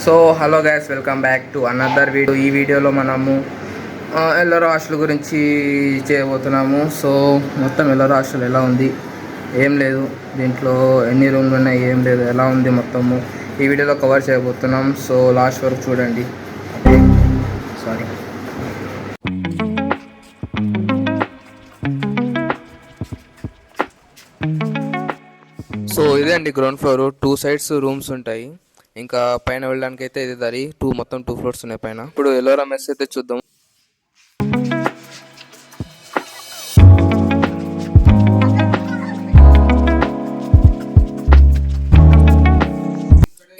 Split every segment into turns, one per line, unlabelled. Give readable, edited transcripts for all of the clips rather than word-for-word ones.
So hello guys, welcome back to another video. ఈ వీడియోలో మనము ఎల్లరో హాస్టల్ గురించి చేయబోతున్నాము. సో మొత్తం ఎల్లరో హాస్టల్ ఎలా ఉంది, ఏం లేదు, దీంట్లో ఎన్ని రూమ్లు ఉన్నాయి, ఏం లేదు, ఎలా ఉంది మొత్తము ఈ వీడియోలో కవర్ చేయబోతున్నాం. సో లాస్ట్ వరకు చూడండి. Okay, sorry. సో ఇదే అండి గ్రౌండ్ ఫ్లోర్. 2 సైడ్స్ రూమ్స్ ఉంటాయి. ఇంకా పైన వెళ్ళడానికి అయితే ఇది దారి. మొత్తం 2 ఫ్లోర్స్ ఉన్నాయి పైన. ఇప్పుడు ఎల్లోరా మెస్ అయితే చూద్దాం.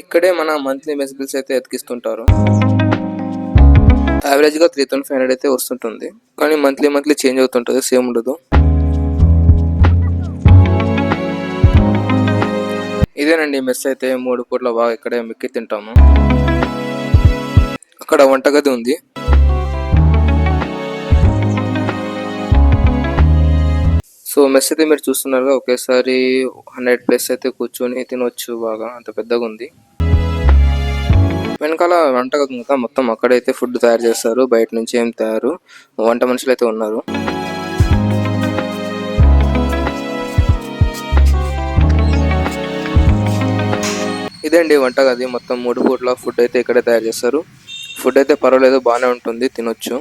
ఇక్కడే మన మంత్లీ మెస్ బిల్స్ అయితే ఎతికిస్తుంటారు. యావరేజ్ గా 3500 అయితే వస్తుంటుంది, కానీ మంత్లీ చేంజ్ అవుతుంటుంది, సేమ్ ఉండదు. ఇదేనండి మెస్ అయితే. 3 పూట్ల బాగా ఇక్కడే మిక్కి తింటాము. అక్కడ వంటగది ఉంది. సో మెస్ అయితే మీరు చూస్తున్నారుగా, ఒకేసారి 100+ అయితే కూర్చొని తినొచ్చు. బాగా అంత పెద్దగా ఉంది. వెనకాల వంటగది కదా, మొత్తం అక్కడైతే ఫుడ్ తయారు చేస్తారు. బయట నుంచి ఏం తయారు, వంట మనుషులు అయితే ఉన్నారు. ఇదండి వంటగది. మొత్తం 3 పూట్ల ఫుడ్ అయితే ఇక్కడే తయారు చేస్తారు. ఫుడ్ అయితే పర్వాలేదు, బాగానే ఉంటుంది, తినొచ్చు.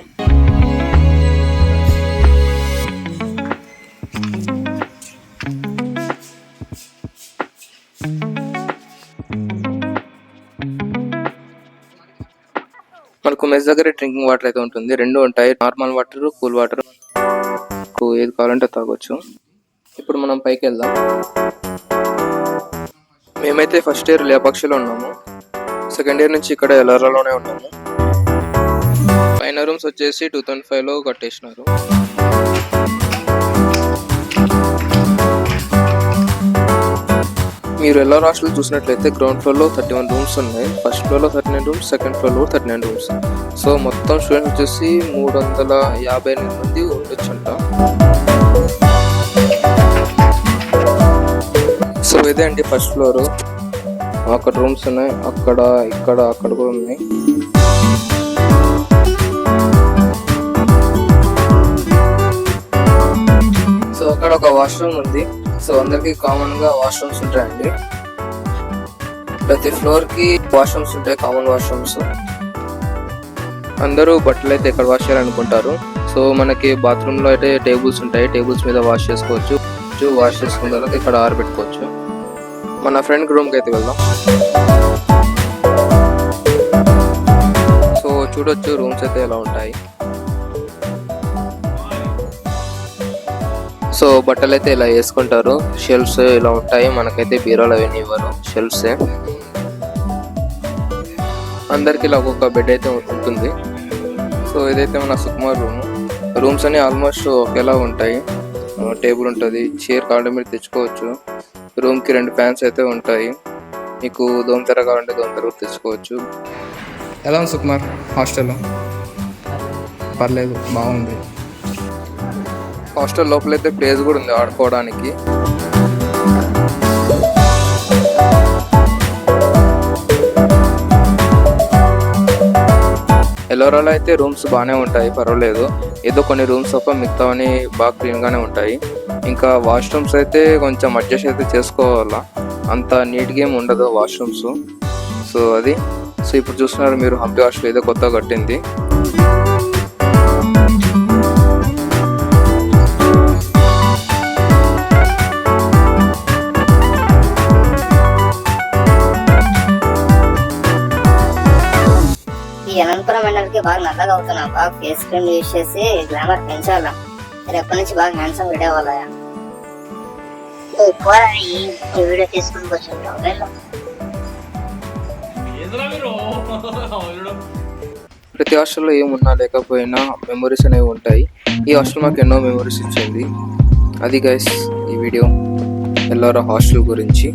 మనకు మెస్ దగ్గర డ్రింకింగ్ వాటర్ అయితే ఉంటుంది. 2 ఉంటాయి, నార్మల్ వాటర్, కూల్ వాటర్. ఏది కావాలంటే తాగొచ్చు. ఇప్పుడు మనం పైకి వెళ్దాం. మేమైతే ఫస్ట్ ఇయర్ లేపాక్షిలో ఉన్నాము. సెకండ్ ఇయర్ నుంచి ఇక్కడ ఎల్ఆర్లోనే ఉన్నాము. పైన రూమ్స్ వచ్చేసి 2005లో కట్టేసినారు. మీరు ఎల్ఆర్ హాస్టల్ చూసినట్లయితే గ్రౌండ్ ఫ్లోర్ లో 31 రూమ్స్ ఉన్నాయి. ఫస్ట్ ఫ్లోర్ లో 39 రూమ్స్, సెకండ్ ఫ్లోర్ లో 39 రూమ్స్. సో మొత్తం స్టూడెంట్స్ వచ్చేసి 358 మంది ఉండొచ్చంట. సో ఇదే అండి ఫస్ట్ ఫ్లోర్. అక్కడ రూమ్స్ ఉన్నాయి, అక్కడ అక్కడ కూడా ఉన్నాయి. సో అక్కడ ఒక వాష్రూమ్ ఉంది. సో అందరికి కామన్ గా వాష్రూమ్స్ ఉంటాయండి. ప్రతి ఫ్లోర్ కి వాష్రూమ్స్ ఉంటాయి, కామన్ వాష్రూమ్స్. అందరూ బట్టలు అయితే ఇక్కడ వాష్ చేయాలనుకుంటారు. సో మనకి బాత్రూమ్ లో అయితే టేబుల్స్ ఉంటాయి, టేబుల్స్ మీద వాష్ చేసుకోవచ్చు. వాష్ చేసుకున్న తర్వాత ఇక్కడ ఆరబెట్టుకోవచ్చు. మన ఫ్రెండ్ రూమ్ కి అయితే వెళ్దాం. సో చూడొచ్చు రూమ్స్ అయితే ఎలా ఉంటాయి. సో బట్టలు అయితే ఇలా వేసుకుంటారు. షెల్ఫ్స్ ఇలా ఉంటాయి. మనకైతే బీరోలు అవన్నీ ఇవ్వరు, షెల్ఫ్సే. అందరికి ఇలా ఒక్కొక్క బెడ్ అయితే ఉంటుంది. సో ఇదైతే మన సుకుమార్ రూమ్. రూమ్స్ అన్ని ఆల్మోస్ట్ ఒకేలా ఉంటాయి. టేబుల్ ఉంటుంది, చైర్ కావాలంటే మీరు తెచ్చుకోవచ్చు. రూమ్ కి 2 ఫ్యాన్స్ అయితే ఉంటాయి. మీకు దోమతెర కావాలంటే దోమతెర తెచ్చుకోవచ్చు. ఎలా ఉంది సుకుమార్ హాస్టల్? పర్లేదు, బాగుంది. హాస్టల్ లోపలైతే ప్లేస్ కూడా ఉంది ఆడుకోవడానికి. ఎల్లోరాలో అయితే రూమ్స్ బాగానే ఉంటాయి, పర్వాలేదు. ఏదో కొన్ని రూమ్స్ తప్ప మిగతావన్నీ బాగా క్లీన్ గానే ఉంటాయి. ఇంకా వాష్రూమ్స్ అయితే కొంచెం అడ్జస్ట్ అయితే చేసుకోవాలా, అంత నీట్గా ఏమి ఉండదు వాష్రూమ్స్. సో అది. సో ఇప్పుడు చూస్తున్నారు మీరు, హంపి హాస్టల్ ఏదో కొత్తగా కట్టింది.
అనంతపురం ఎండలకి బాగా నల్లగా అవుతున్నా. బాగా ఫేస్ క్రీమ్ యూజ్ చేసి గ్లామర్ పెంచాలా. మీరు ఎప్పటి నుంచి బాగా హ్యాండ్సమ్ రెడీ అవ్వాలా. వీడియో తీసుకుని కూర్చుంటాం.
ప్రతి హాస్టల్లో ఏమున్నా లేకపోయినా మెమొరీస్ అనేవి ఉంటాయి. ఈ హాస్టల్ మాకు ఎన్నో మెమొరీస్ ఇచ్చింది. అది గైస్ ఈ వీడియో ఎల్లోరా హాస్టల్ గురించి.